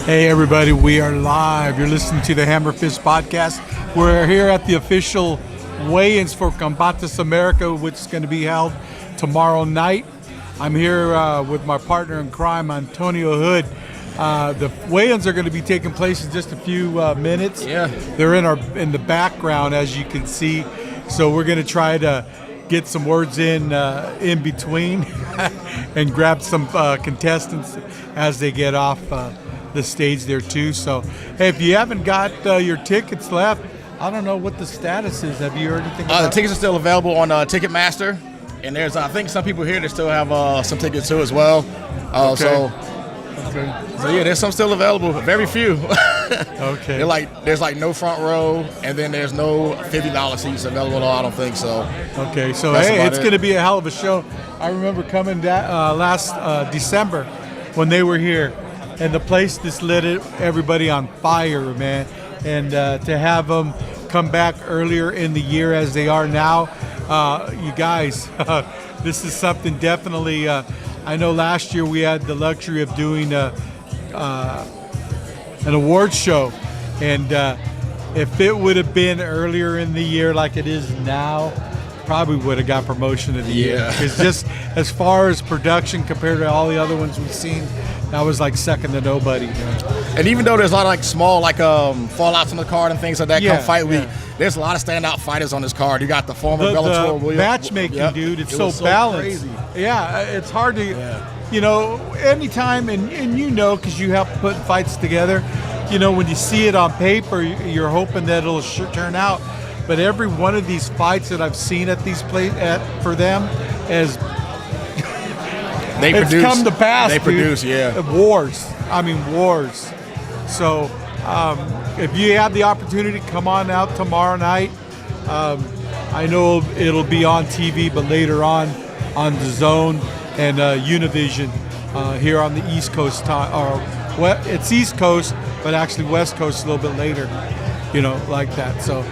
Hey everybody, we are live. You're listening to the HammerFist podcast. We're here at the official weigh-ins for Combate America, which is going to be held tomorrow night. I'm here with my partner in crime, Antonio Hood. The weigh-ins are going to be taking place in just a few minutes. Yeah. They're in the background, as you can see. So we're going to try to get some words in between and grab some contestants as they get off the stage there too. So hey, if you haven't got your tickets left, I don't know what the status is. Have you heard anything about The tickets are still available on Ticketmaster, and there's I think some people here that still have some tickets too as well. So yeah, there's some still available, very few. Okay. There's like no front row, and then there's no $50 seats available at all. I don't think so. Okay, so That's hey, about it's it. going to be a hell of a show. I remember coming last December when they were here, and the place just lit everybody on fire, man. And to have them come back earlier in the year as they are now, you guys, this is something definitely. I know last year we had the luxury of doing an award show, and if it would have been earlier in the year like it is now, probably would have got promotion of the year. Because just as far as production compared to all the other ones we've seen, that was like second to nobody. And even though there's a lot of like small fallouts on the card and things like that, come fight there's a lot of standout fighters on this card. You got the former Bellator the matchmaking, dude. It's so balanced. Crazy. Yeah, it's hard to, you know, anytime, and you know, because you help put fights together. You know, when you see it on paper, you're hoping that it'll turn out. But every one of these fights that I've seen at these for them has come to pass. They produce, wars. I mean, wars. So if you have the opportunity, come on out tomorrow night. I know it'll be on TV, but later on the Zone and Univision here on the East Coast time. It's East Coast, but actually West Coast a little bit later. You know, like that. So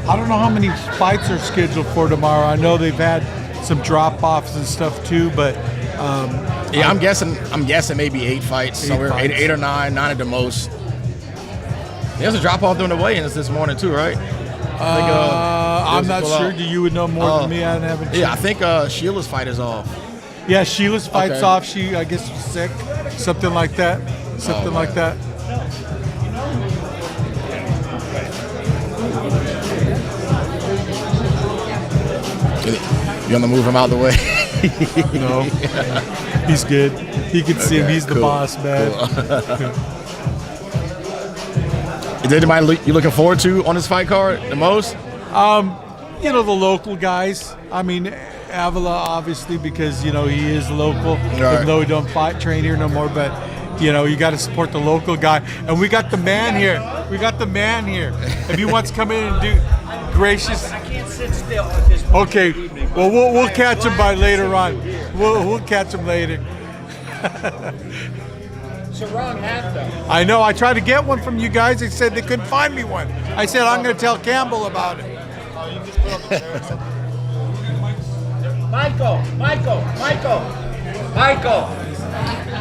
I don't know how many fights are scheduled for tomorrow. I know they've had some drop-offs and stuff too, but I'm guessing maybe 8 fights, eight or nine at the most. There's a drop-off during the weigh-ins this morning too, right? I'm not sure. You would know more than me. I haven't. Yeah, I think Sheila's fight is off. Yeah, Sheila's fight's off. She, I guess, was sick, something like that. Like that. You want to move him out the way? No, he's good. He can see him. He's the boss, man. Cool. Is there anybody you looking forward to on this fight card the most? You know, the local guys. I mean, Avila, obviously, because, you know, he is local, even though he don't train here no more. But, you know, you got to support the local guy. And we got the man here. If he wants to come in and do gracious. I can't sit still with this. Okay, well, we'll catch him by later on. We'll catch him later. It's a wrong hat, though. I know. I tried to get one from you guys. They said they couldn't find me one. I said, I'm going to tell Campbell about it. Michael.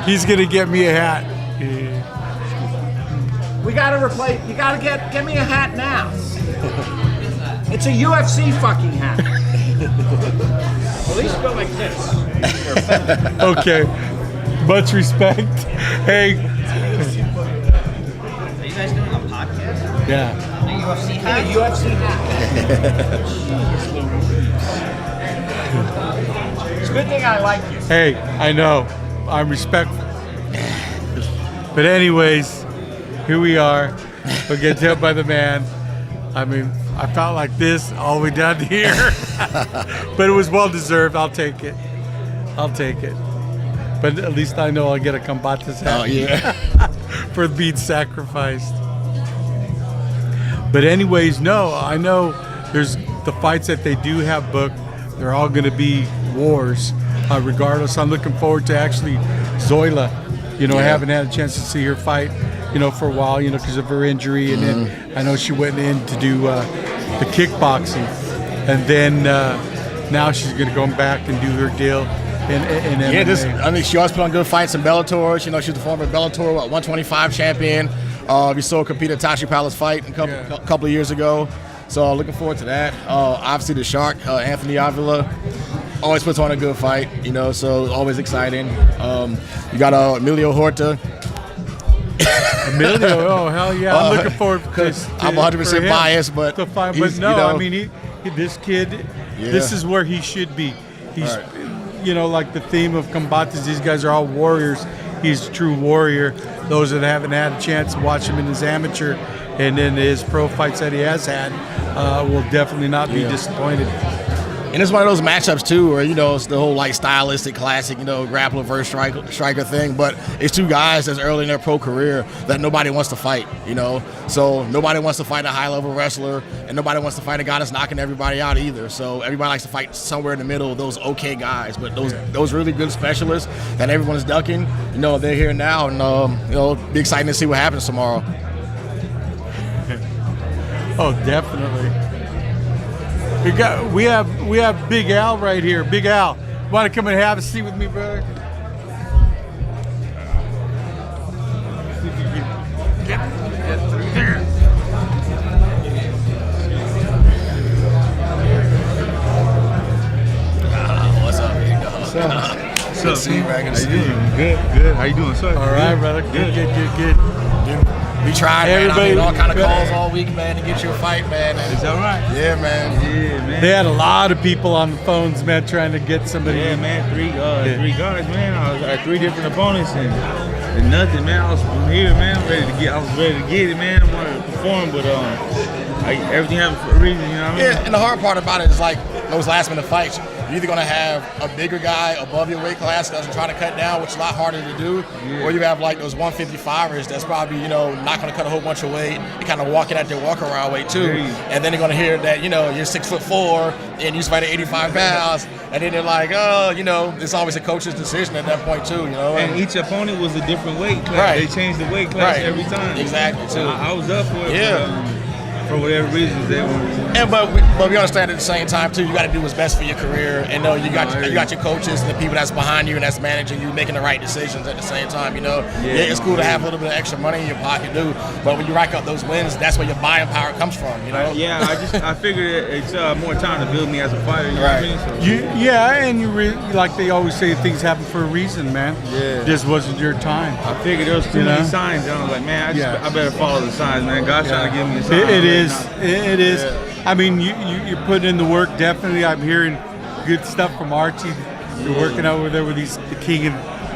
He's going to get me a hat. We got to replace. You got to get me a hat now. It's a UFC fucking hat. At least go like this. Okay. Much respect. Hey. Are you guys doing a podcast? Yeah. A UFC hat? A UFC hat. It's a good thing I like you. Hey, I know. I'm respectful. But anyways, here we are. We'll get hit by the man. I mean, I felt like this all the way down to here. But it was well deserved. I'll take it. But at least I know I'll get a Combate's hat. Oh, yeah. For being sacrificed. But anyways, no, I know there's the fights that they do have booked. They're all going to be wars. Regardless, I'm looking forward to actually Zoila. You know, I haven't had a chance to see her fight, you know, for a while, you know, because of her injury. And then I know she went in to do the kickboxing. And then now she's going to go back and do her deal in MMA. Yeah, I mean, she always put on good fights in Bellator. You know, she's the former Bellator 125 champion. We saw her compete at Tashi Palace fight a couple of years ago. So looking forward to that. Obviously the Shark, Anthony Avila, always puts on a good fight. You know, so always exciting. You got Emilio Horta. Emilio, oh hell yeah! I'm looking forward because I'm 100% biased, but no, you know, I mean, this kid, this is where he should be. He's, you know, like the theme of Combates. These guys are all warriors. He's a true warrior. Those that haven't had a chance to watch him in his amateur and in his pro fights that he has had will definitely not be disappointed. And it's one of those matchups too, where you know it's the whole like stylistic classic, you know, grappler versus striker thing. But it's two guys that's early in their pro career that nobody wants to fight, you know. So nobody wants to fight a high level wrestler, and nobody wants to fight a guy that's knocking everybody out either. So everybody likes to fight somewhere in the middle of those okay guys. But those really good specialists that everyone's ducking, you know, they're here now, and you know, be exciting to see what happens tomorrow. Oh, definitely. We have Big Al right here. Big Al, want to come and have a seat with me, brother? See if you can get through here. What's up, Big Dog? What's up? Good to see you, man. Good to see you. Good. How you doing, sir? All right, brother. Good. We tried, man. I made all kind of calls all week, man, to get you a fight, man. Is that right? Yeah, man. Yeah, man. They had a lot of people on the phones, man, trying to get somebody. Yeah, man. Three guys, man. I had 3 different opponents and nothing, man. I was here, man. I was ready to get it, man. I wanted to perform, but everything happens for a reason, you know what I mean? Yeah, and the hard part about it is like those last minute fights. You're either gonna have a bigger guy above your weight class that's trying to cut down, which is a lot harder to do, or you have like those 155ers that's probably, you know, not gonna cut a whole bunch of weight and kind of walking at their walk around weight too. And then they're gonna hear that, you know, you're 6'4" and you fight at 85 pounds, and then they're like, oh, you know, it's always a coach's decision at that point too, you know. And each opponent was a different weight class. Right. They changed the weight class every time. Exactly too. I was up for it. Yeah. For whatever reasons they were. And but we understand at the same time too, you got to do what's best for your career, and know you got your coaches and the people that's behind you and that's managing you, making the right decisions at the same time. You know, it's cool to have a little bit of extra money in your pocket, too. But when you rack up those wins, that's where your buying power comes from. You know. I figured it's more time to build me as a fighter. You know what I mean? So. And you like they always say, things happen for a reason, man. Yeah. Just wasn't your time. I figured there was too many signs, and I was like, man, I better follow the signs, man. God's trying to give me a sign. It is. Yeah. I mean, you're putting in the work, definitely. I'm hearing good stuff from Archie. You're working over there with the king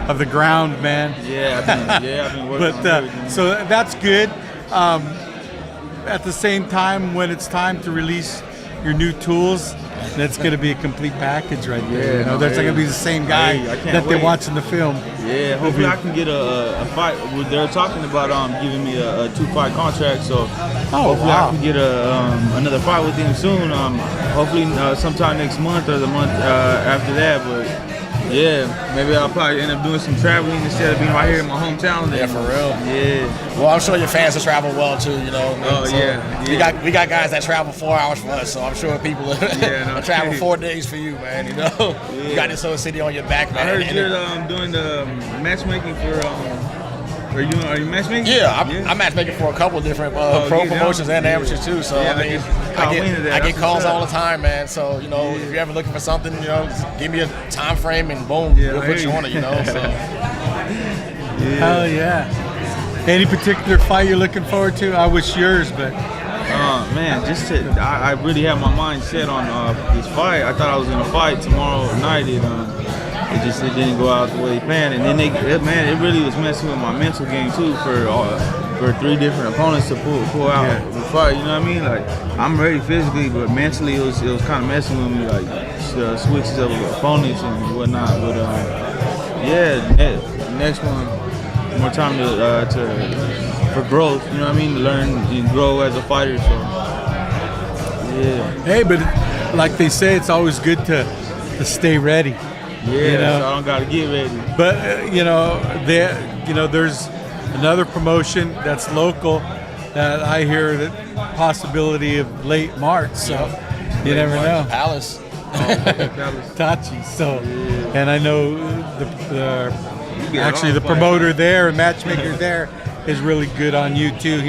of the ground, man. I've been working on it. So that's good. At the same time, when it's time to release your new tools, that's going to be a complete package right there. Yeah, you know, there's not going to be the same guy that they watch in the film. Yeah, hopefully I can get a fight. They're talking about giving me a 2-fight contract, so hopefully I can get another fight with him soon. Hopefully sometime next month or the month after that. But yeah, maybe I'll probably end up doing some traveling instead of being right here in my hometown. Yeah, for real. Yeah. Well, I'm sure your fans will travel well too. You know. Oh so yeah. We got guys that travel 4 hours for us, so I'm sure people will travel 4 days for you, man. You know. You got this whole city on your back, man. I heard you're doing the matchmaking for. Are you matchmaking? Yeah, I'm matchmaking for a couple of different pro promotions and amateurs too. So I mean, I get calls all the time, man. So you know, if you're ever looking for something, you know, just give me a time frame and boom, we'll put you on it. You know. So. Hell yeah! Any particular fight you're looking forward to? I wish yours, but. Man, I really had my mind set on this fight. I thought I was gonna fight tomorrow night. It didn't go out the way planned, and then it really was messing with my mental game too for 3 different opponents to pull out the fight. You know what I mean? Like I'm ready physically, but mentally it was kind of messing with me, like switches of opponents and whatnot. But next one, more time for growth. You know what I mean? To learn and grow as a fighter. So yeah. Hey, but like they say, it's always good to stay ready. Yeah, you know? So I don't gotta get ready. But there's another promotion that's local that I hear the possibility of late March. So you never know. Palace. Tachi. So, and I know the promoter there and matchmaker there is really good on you too.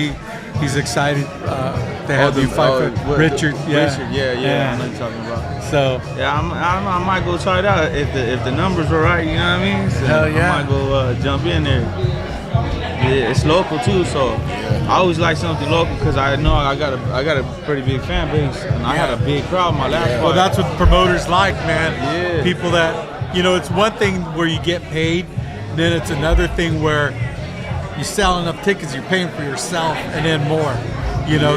He's excited to have you fight for Richard. Richard, yeah. I know you're talking about. So yeah, I don't know. I might go try it out if the numbers are right. You know what I mean? So hell yeah. I might go jump in there. Yeah, it's local too, so I always like something local because I know I got a pretty big fan base, and I had a big crowd my last fight. Well, that's what promoters like, man. Yeah. People that, it's one thing where you get paid, then it's another thing where you sell enough tickets, you're paying for yourself and then more.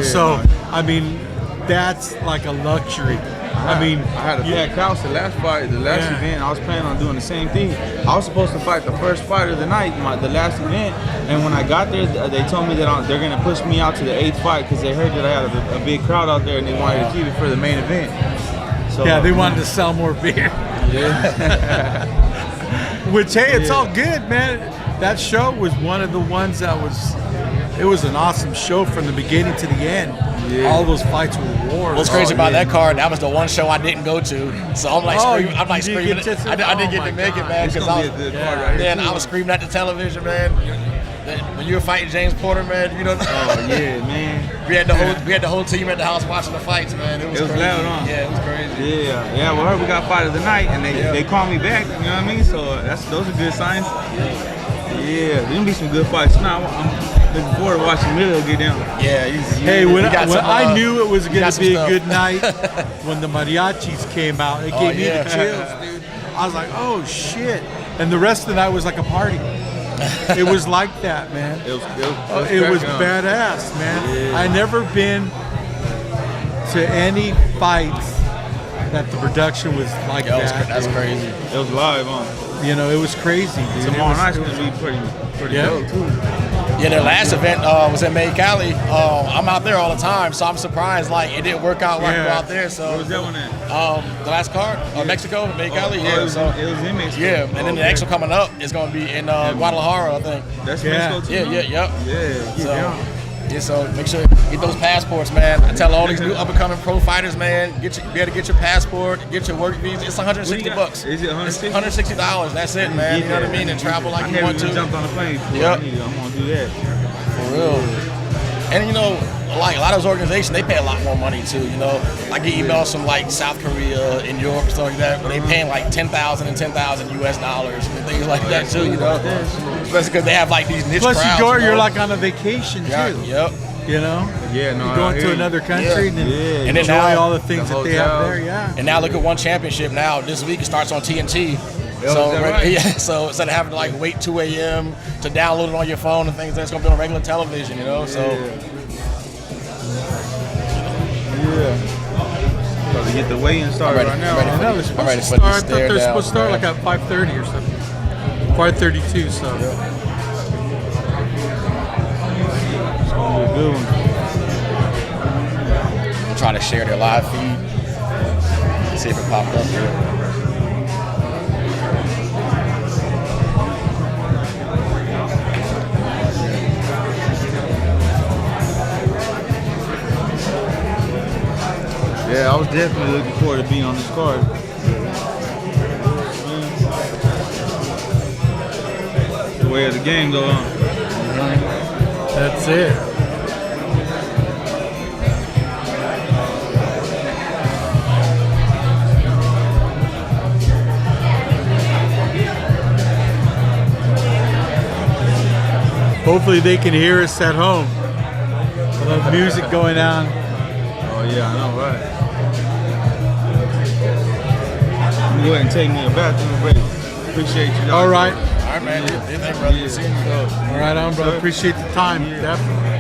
So I mean, that's like a luxury. I had a bad couch the last fight, the last event. I was planning on doing the same thing. I was supposed to fight the first fight of the night, the last event, and when I got there, they told me that they're gonna push me out to the 8th fight because they heard that I had a big crowd out there and they wanted to keep it for the main event. So they wanted to sell more beer. Yeah. Which it's all good, man. That show was one of the ones that it was an awesome show from the beginning to the end. Yeah. All those fights were wars. What's crazy about that card? That was the one show I didn't go to, so I'm like screaming. I didn't get to make it, man, because I was screaming at the television, man. When you were fighting James Porter, man, Oh yeah, man. We had the whole team at the house watching the fights, man. It was crazy. Loud, huh? Yeah, it was crazy. Yeah. Well, we got fight of the night, and they called me back. You know what I mean? So those are good signs. Yeah, there's gonna be some good fights. Now I'm looking forward to watching Milo get down. Yeah. When I knew it was gonna be a good night, when the mariachis came out, it gave me the chills, dude. I was like, oh shit! And the rest of the night was like a party. It was like that, man. It was badass, man. Yeah. I never been to any fights that the production was like that. That's crazy. It was live, huh? It was crazy, dude. Tomorrow night's gonna be pretty dope too. Yeah, their last event was in Mexicali. I'm out there all the time, so I'm surprised it didn't work out like out there. So where was that one at? The last card, Mexico, Mexicali. It was in Mexico. Yeah, and then the next one coming up is gonna be in Guadalajara, I think. That's Mexico too. So make sure you get those passports, man. I tell all these new up-and-coming pro fighters, man, be able to get your passport, get your work visa. It's $160. Is it $160? It's $160. That's it, man. You know what I mean? And travel like you want to. I jumped on the plane before. Yep. I'm gonna do that. For real. And like a lot of those organizations, they pay a lot more money too. I get emails from South Korea and Europe and stuff like that, but they paying $10,000 and $10,000 US dollars and things like that too. Especially because they have these niche crowds. Plus, you're on a vacation too. Yep. Yeah, no. You're going to another country and enjoy all the things that they have there. Yeah. And now look at One Championship. Now this week it starts on TNT. So instead of having to wait 2 a.m. to download it on your phone and things, that's gonna be on regular television. About to get the weigh-in started right now. They're supposed to start at 5:30 or something. 5:32. So. It's gonna be a good one. I'm trying to share their live feed. See if it popped up here. Yeah, I was definitely looking forward to being on this card. The way of the game, though. That's it. Hopefully they can hear us at home. The music going on. Oh yeah, I know, right? I'm gonna go ahead and take me a bathroom break. Appreciate you guys. All right. All right, man. Thanks, brother. See you. All right, on, brother. Appreciate the time. Definitely.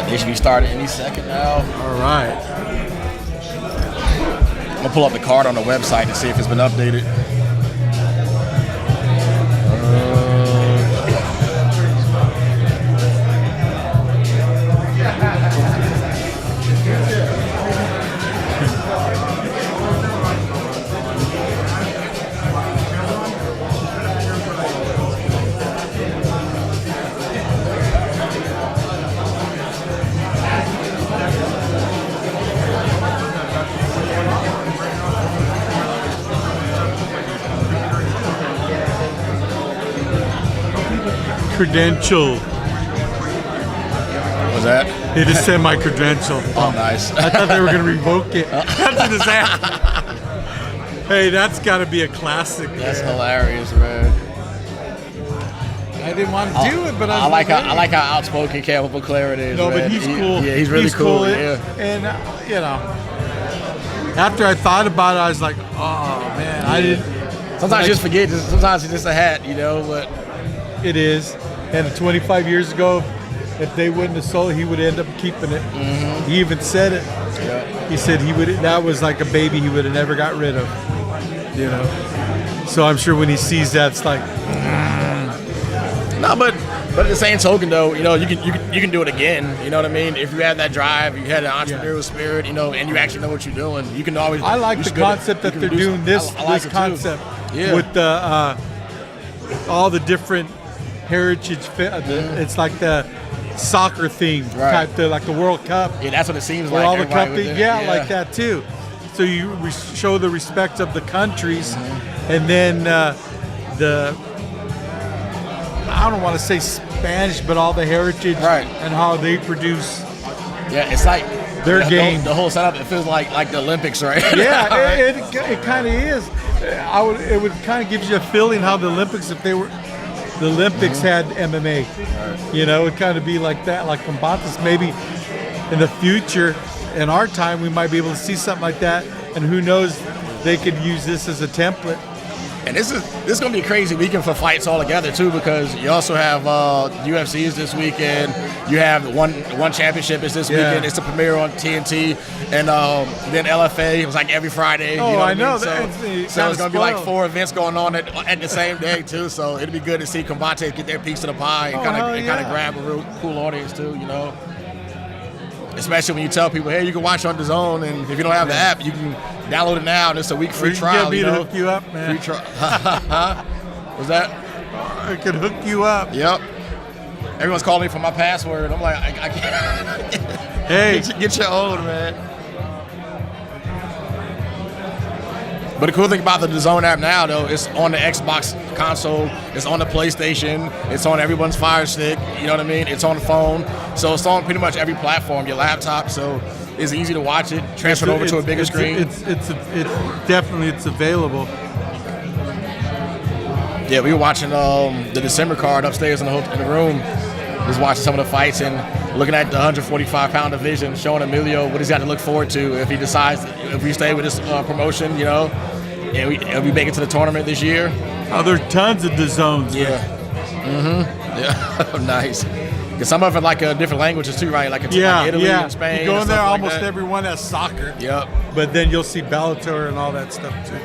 They should be starting any second now. All right. I'm gonna pull up the card on the website to see if it's been updated. credential. Was that? They just sent my credential. Oh, nice. I thought they were going to revoke it. After this happened. Hey, that's got to be a classic. That's man. hilarious, man. I didn't want to do it, but I like how outspoken Campbell Claret is. No, man. but he's cool. Yeah, he's really cool. Yeah. And, you know, after I thought about it, I was like, oh, man, I didn't. Sometimes you just forget. Sometimes it's just a hat, you know, but. It is. And 25 years ago, if they wouldn't have sold it, he would end up keeping it. Mm-hmm. He even said it. Yeah. He said that was like a baby he would have never got rid of. You know? So I'm sure when he sees that, it's like, No, but at the same token, though, you know, you can do it again. You know what I mean? If you have that drive, you had an entrepreneurial spirit, you know, and you actually know what you're doing, you can always. I like the concept that they're doing this concept with the all the different heritage. It's like the soccer theme type, like the World Cup. Yeah, that's what it seems where like. all the cup, yeah, like that too. So you show the respect of the countries, and then the. I don't want to say Spanish, but all the heritage and how they produce. Yeah, it's like their game. The whole setup. It feels like the Olympics, right? Yeah, it kind of is. It would kind of give you a feeling how the Olympics, if they were, the Olympics had MMA. You know, it kind of be like that, like Combates. Maybe in the future, in our time, we might be able to see something like that. And who knows, they could use this as a template. And this is gonna be a crazy weekend for fights altogether too, because you also have UFCs this weekend. You have one championship is this weekend. It's the premiere on TNT, and then LFA. It was like every Friday. Oh, you know I know. So it's gonna be like 4 events going on at the same day too. So it'll be good to see Combate get their piece of the pie and kind of grab a real cool audience too. You know. Especially when you tell people, hey, you can watch on DAZN, and if you don't have the app, you can download it now, and it's a week free trial. You know, hook you up, man. Free trial. Was that? I could hook you up. Yep. Everyone's calling me for my password. I'm like, I can't. Hey, get your own, man. But the cool thing about the DAZN app now, though, it's on the Xbox console, it's on the PlayStation, it's on everyone's Fire Stick, you know what I mean? It's on the phone, so it's on pretty much every platform, your laptop, so it's easy to watch it, transfer it over to a bigger screen. It's definitely available. Yeah, we were watching the December card upstairs in the room, just watching some of the fights and looking at the 145-pound division, showing Emilio what he's got to look forward to if he decides, if we stay with this promotion, you know. Yeah, if we make it to the tournament this year. Oh, there's tons of DAZNs. Yeah. Mm-hmm. Yeah. Nice. Because some of it like different languages too, right? Like Italy and Spain. You go in there, almost like everyone has soccer. Yep. But then you'll see Bellator and all that stuff too.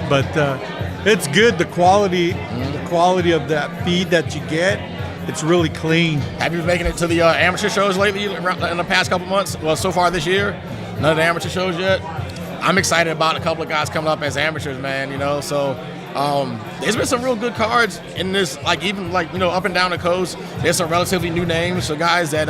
But it's good. The quality of that feed that you get, it's really clean. Have you been making it to the amateur shows lately in the past couple months? Well, so far this year, none of the amateur shows yet. I'm excited about a couple of guys coming up as amateurs, man, you know, so there's been some real good cards in this, like even like, you know, up and down the coast. There's some relatively new names, so guys that,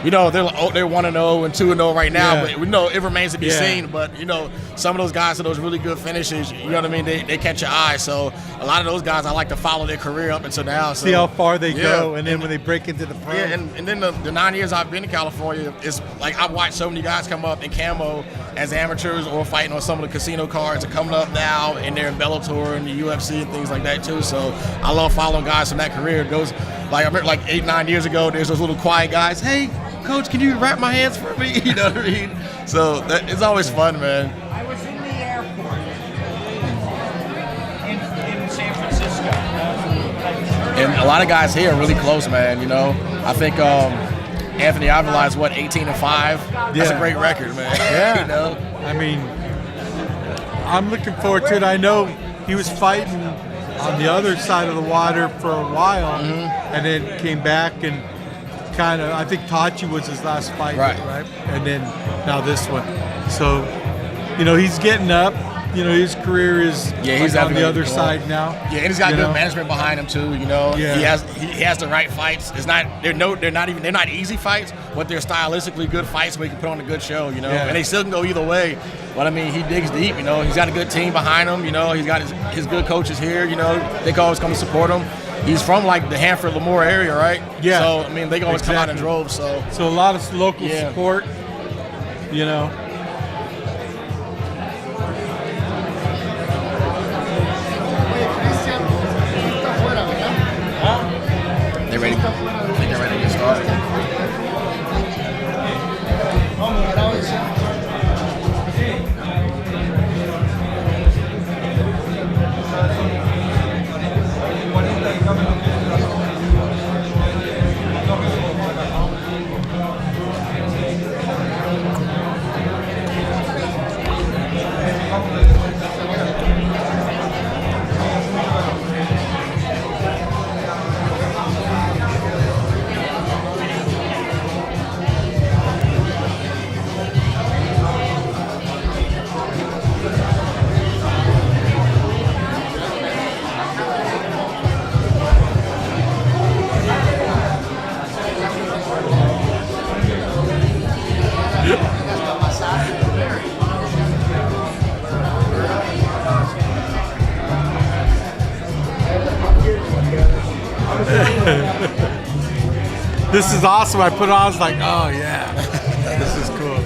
you know, they're 1-0 and 2-0 right now, but we know it remains to be seen, but, you know, some of those guys are those really good finishes, you know what I mean, they catch your eye, so a lot of those guys, I like to follow their career up until now. So, see how far they go, and then when they break into the pro. Yeah, and then the 9 years I've been in California, it's like I've watched so many guys come up in camo as amateurs or fighting on some of the casino cards are coming up now, and they're in Bellator and the UFC and things like that too. So I love following guys from that career. It goes like I remember like 8-9 years ago. There's those little quiet guys. Hey, coach, can you wrap my hands for me? You know what I mean? So it's always fun, man. I was in the airport in San Francisco, and a lot of guys here are really close, man. You know, I think Anthony Avila is 18-5. That's a great record, man. Yeah. You know, I mean, I'm looking forward to it. I know he was fighting on the other side of the water for a while, and then came back and kind of, I think Tachi was his last fight, right? And then now this one. So, you know, he's getting up. You know, his career is he's on the other side now. Yeah, and he's got good management behind him too. You know, he has the right fights. It's not they're not easy fights, but they're stylistically good fights where he can put on a good show. You know, and they still can go either way. But I mean, he digs deep. You know, he's got a good team behind him. You know, he's got his good coaches here. You know, they can always come to support him. He's from like the Hanford Lemoore area, right? Yeah. So I mean, they can always come out in Exactly. droves. So So a lot of local Yeah. support, you know. they ready. I think they're ready to get started. This is awesome. I put it on, I was like, oh yeah, this is cool.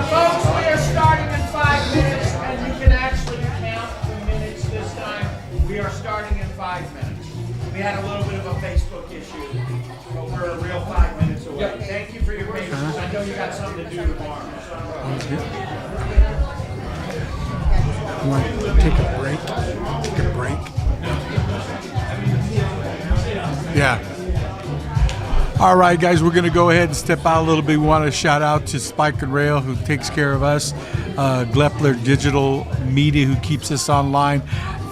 Folks, we are starting in 5 minutes, and you can actually count the minutes this time. We are starting in 5 minutes. We had a little bit of a Facebook issue, but we're a real 5 minutes away. Thank you for your patience. I know you got something to do tomorrow. You want to take a break? Take a break? Yeah. All right, guys, we're going to go ahead and step out a little bit. We want to shout out to Spike and Rail, who takes care of us, Glepler Digital Media, who keeps us online,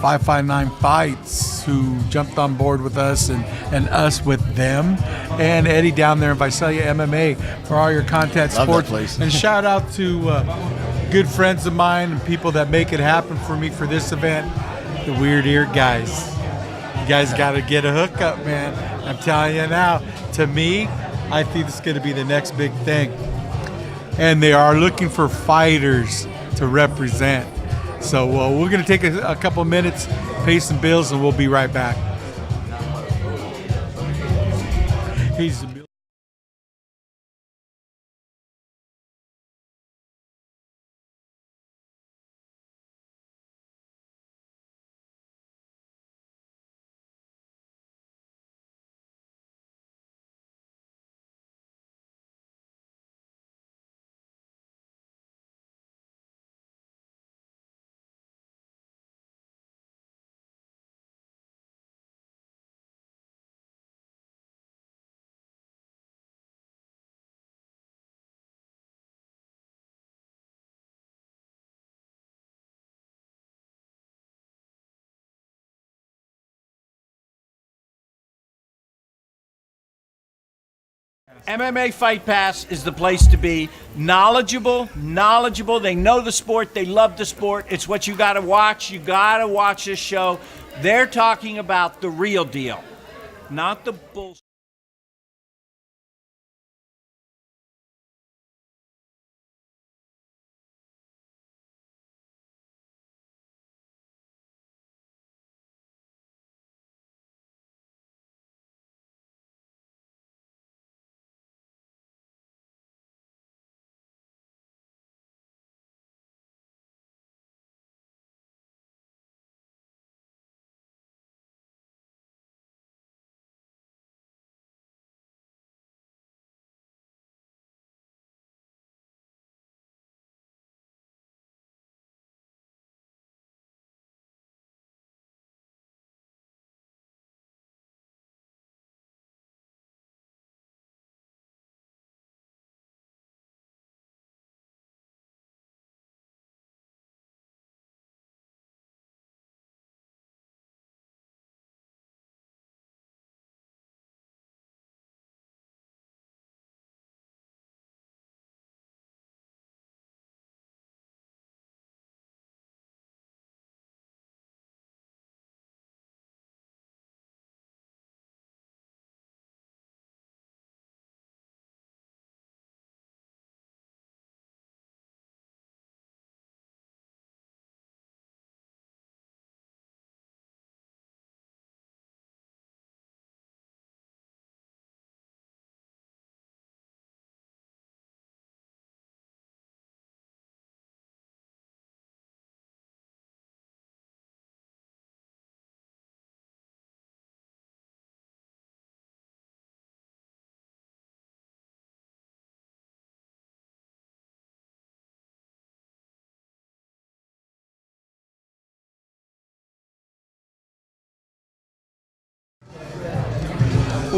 559 Fights, who jumped on board with us and us with them, and Eddie down there in Visalia MMA for all your contact Love support. that place. And shout out to good friends of mine and people that make it happen for me for this event, the Weird Ear guys. You guys got to get a hookup, man. I'm telling you now. To me, I think it's going to be the next big thing. And they are looking for fighters to represent. So we're going to take a couple minutes, pay some bills, and we'll be right back. He's MMA Fight Pass is the place to be. Knowledgeable. They know the sport. They love the sport. It's what you got to watch. You got to watch this show. They're talking about the real deal, not the bullshit.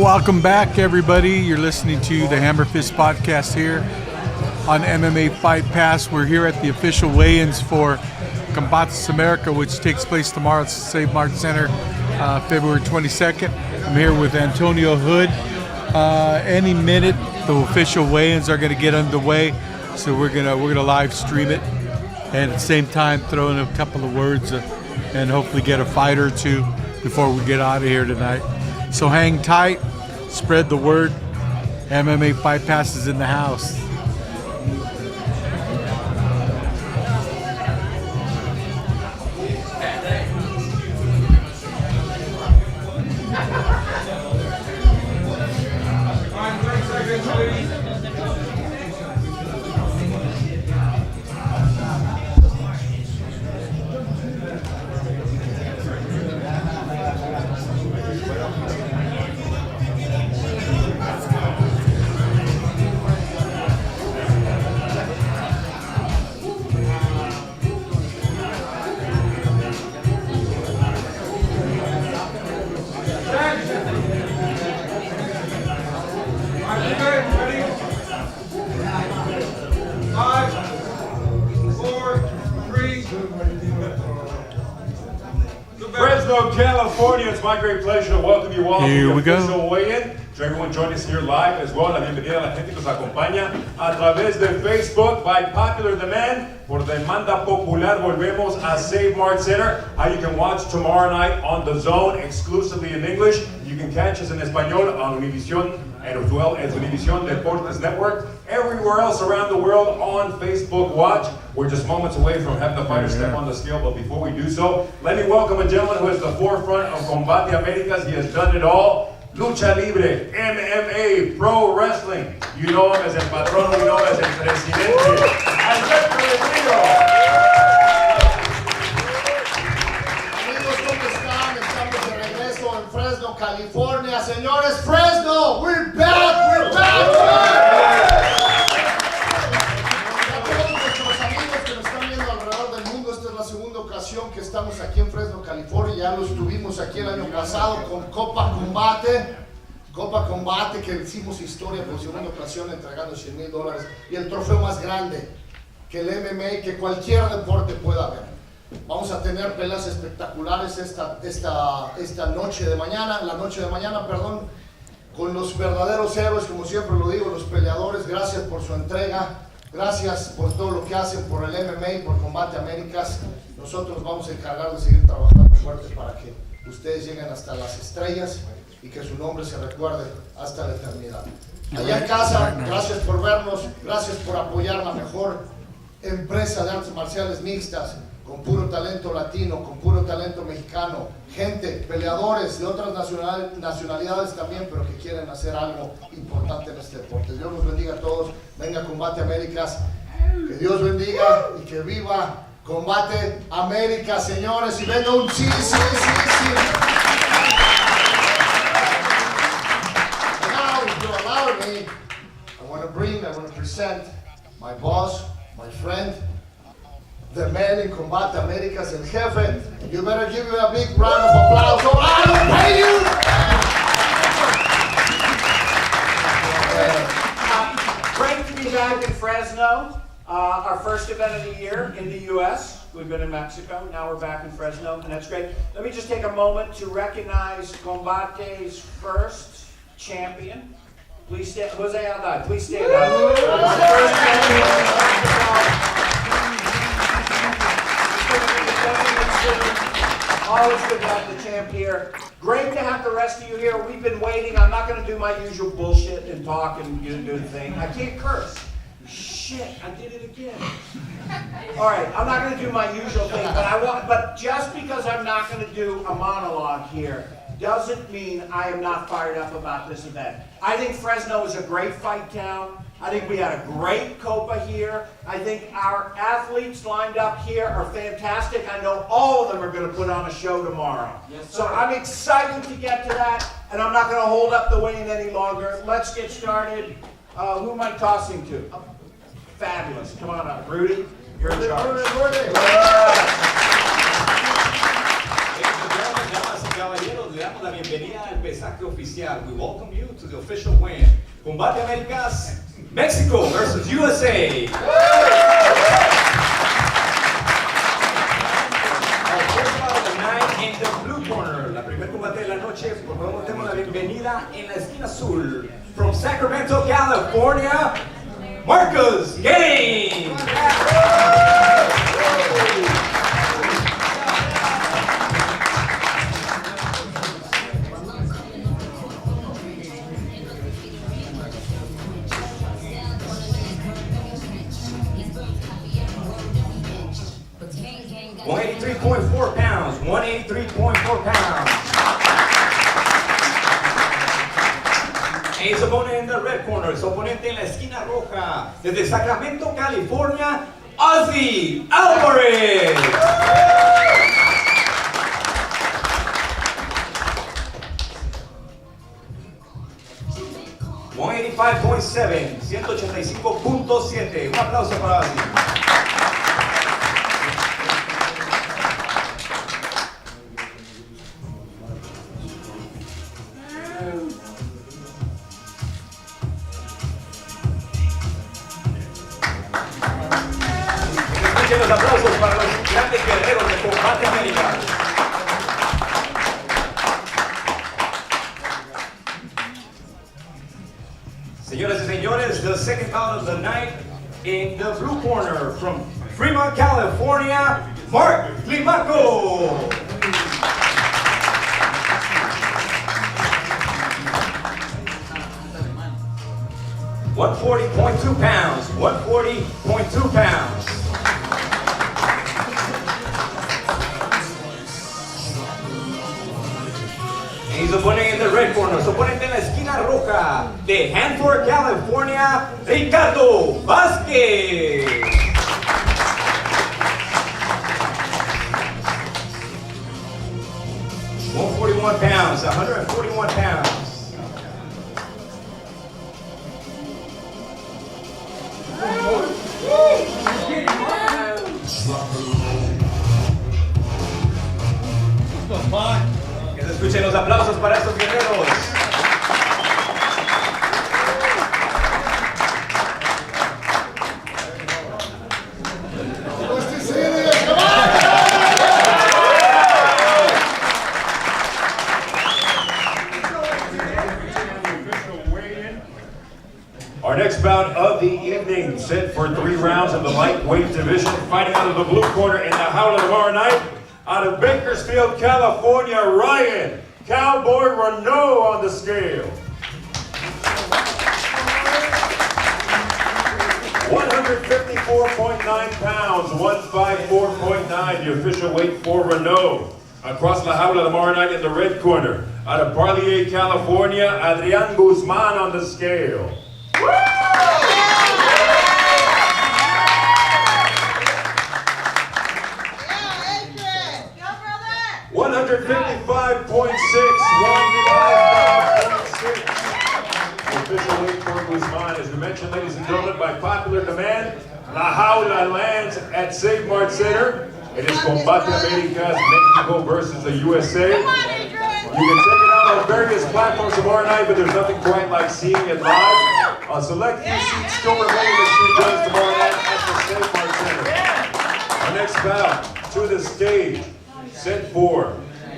Welcome back, everybody. You're listening to the HammerFist podcast here on MMA Fight Pass. We're here at the official weigh-ins for Combate America, which takes place tomorrow at the Save Mart Center, February 22nd. I'm here with Antonio Hood. Any minute, the official weigh-ins are going to get underway, so we're gonna live stream it, and at the same time throw in a couple of words and hopefully get a fight or two before we get out of here tonight. So hang tight, spread the word. MMA Fight Pass is in the house. Fresno, California. It's my great pleasure to welcome you all Here to we the go. official weigh-in. To everyone joining us here live as well, la bienvenida a la gente que nos acompaña a través de Facebook by popular demand. Por demanda popular, volvemos a Save Mart Center. How you can watch tomorrow night on The Zone, exclusively in English. You can catch us in español on Univision and as well as Univision Deportes Network. Everywhere else around the world on Facebook Watch. We're just moments away from having the fighters step on the scale, but before we do so, let me welcome a gentleman who is the forefront of Combate Americas. He has done it all. Lucha Libre, MMA, Pro Wrestling. You know him as el patrón, you know him as el presidente. Alberto Rodrigo. Amigos, ¿cómo están? Estamos de regreso en Fresno, California. Señores, Fresno, we're back, we're back, we're A todos nuestros amigos que nos están viendo alrededor del mundo, esta es la segunda ocasión que estamos aquí en Fresno, California. Ya lo estuvimos aquí el año pasado con Copa Combate, que hicimos historia por segunda ocasión entregando $100,000 y el trofeo más grande que el MMA, que cualquier deporte pueda haber. Vamos a tener peleas espectaculares esta noche de mañana, con los verdaderos héroes, como siempre lo digo, los peleadores. Gracias por su entrega, gracias por todo lo que hacen por el MMA, por Combate Américas. Nosotros vamos a encargar de seguir trabajando fuerte para que ustedes lleguen hasta las estrellas y que su nombre se recuerde hasta la eternidad. Allá en casa, gracias por vernos, gracias por apoyar la mejor empresa de artes marciales mixtas, con puro talento latino, con puro talento mexicano, gente, peleadores de otras nacionalidades también, pero que quieren hacer algo importante en este deporte. Dios los bendiga a todos. Venga Combate Américas, que Dios bendiga y que viva Combate América, señores, y venga un sí. Now, if you allow me, I want to present my boss, my friend, the man in Combate Américas, el jefe. You better give me a big round of applause or I don't pay you! Great to be back in Fresno. Our first event of the year in the U.S. We've been in Mexico, now we're back in Fresno, and that's great. Let me just take a moment to recognize Combate's first champion. Please stand, Jose Alday, please stand up. Our first champion. Always good to have the champ here. Great to have the rest of you here. We've been waiting. I'm not going to do my usual bullshit and talk and do the thing. I can't curse. Shit, I did it again. All right, I'm not going to do my usual thing, but just because I'm not going to do a monologue here doesn't mean I am not fired up about this event. I think Fresno is a great fight town. I think we had a great Copa here. I think our athletes lined up here are fantastic. I know all of them are going to put on a show tomorrow. Yes, so I'm excited to get to that, and I'm not going to hold up the weigh-in any longer. Let's get started. Who am I tossing to? Fabulous. Come on up. Rudy, you're in charge. Damas y caballeros, damos la bienvenida al pesaje oficial. We welcome you to the official win. Combate Américas, Mexico versus USA. Our first fight of the night in the blue corner. La primer combate de la noche. Por favor, demos la bienvenida en la esquina azul. From Sacramento, California, Marcus Gaines. .4 pounds, 183.4 pounds. His opponent in the red corner, su oponente en la esquina roja, desde Sacramento, California, Ozzy Alvarez. 185.7, 185.7. Un aplauso para Ozzy. Los aplausos para los grandes guerreros de Combate América. Señoras y señores, the second bout of the night in the blue corner from Fremont, California, Mark Climaco. $140.2 pounds, 140.2 pounds. He's opponent in the red corner, su oponente en la esquina roja, de Hanford, California, Ricardo Vázquez. $141 pounds, 141 pounds. Que se escuchen los aplausos para estos guerreros. Our next bout of the evening, set for 3 rounds in the lightweight division, fighting out of the blue corner in the Howler tomorrow night. Out of Bakersfield, California, Ryan Cowboy Renault on the scale. 154.9 pounds, 154.9, the official weight for Renault. Across La Jaula tomorrow night in the red corner. Out of Parlier, California, Adrian Guzman on the scale. 155.6, 155.6. The official weight for Guzman, as we mentioned, ladies and gentlemen, by popular demand, La Jaula lands at Save Mart Center. It is Combate Américas, Mexico versus the USA. You can check it out on various platforms tomorrow night, but there's nothing quite like seeing it live. A select few seats still remain that she does tomorrow night at the Save Mart Center. Our next bout to the stage, set for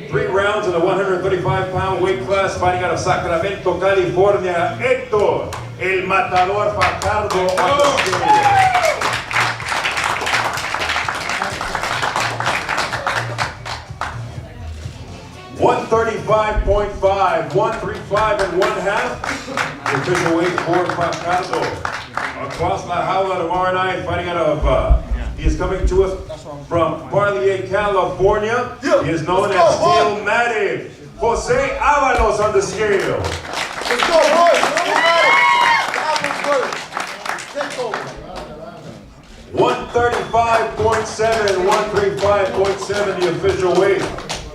3 rounds in the 135-pound weight class, fighting out of Sacramento, California, Héctor, El Matador Fajardo on the scale. 135.5, 135 1/2. The official weight for Fajardo. Across La Jaula tomorrow night, fighting out of, he is coming to us from Parlier, California. He is known as Steelmatic. Jose Avalos on the scale. Let's go, boys. 135.7, 135.7, the official weight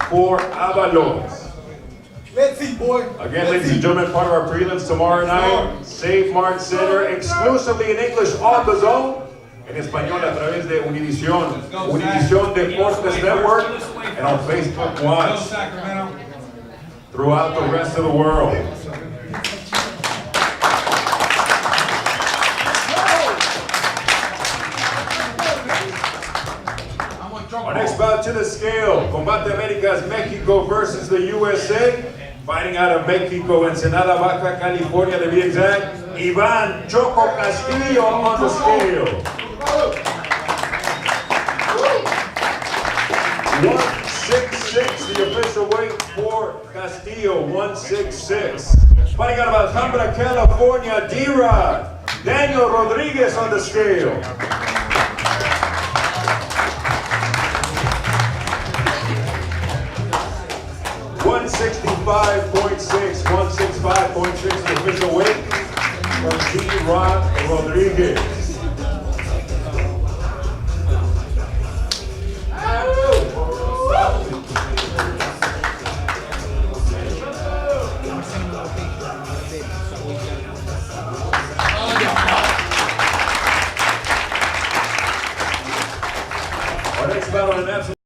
for Avalos. Let's see, boy. Again, ladies and gentlemen, part of our prelims tomorrow night, Save Mart Center, exclusively in English on the zone, en español a través de Univision Deportes Network, and on Facebook Watch. throughout the rest of the world. Our next bout to the scale, Combate Americas Mexico versus the USA. Fighting out of Mexico, Ensenada, Baja California to be exact, Ivan Choco Castillo on the scale. 166, the official weight for Castillo, 166. Fighting out of Alhambra, California, D-Rod, Daniel Rodriguez on the scale. 165.6, 165.6, the official weight from D-Rod Rodriguez. Our next battle in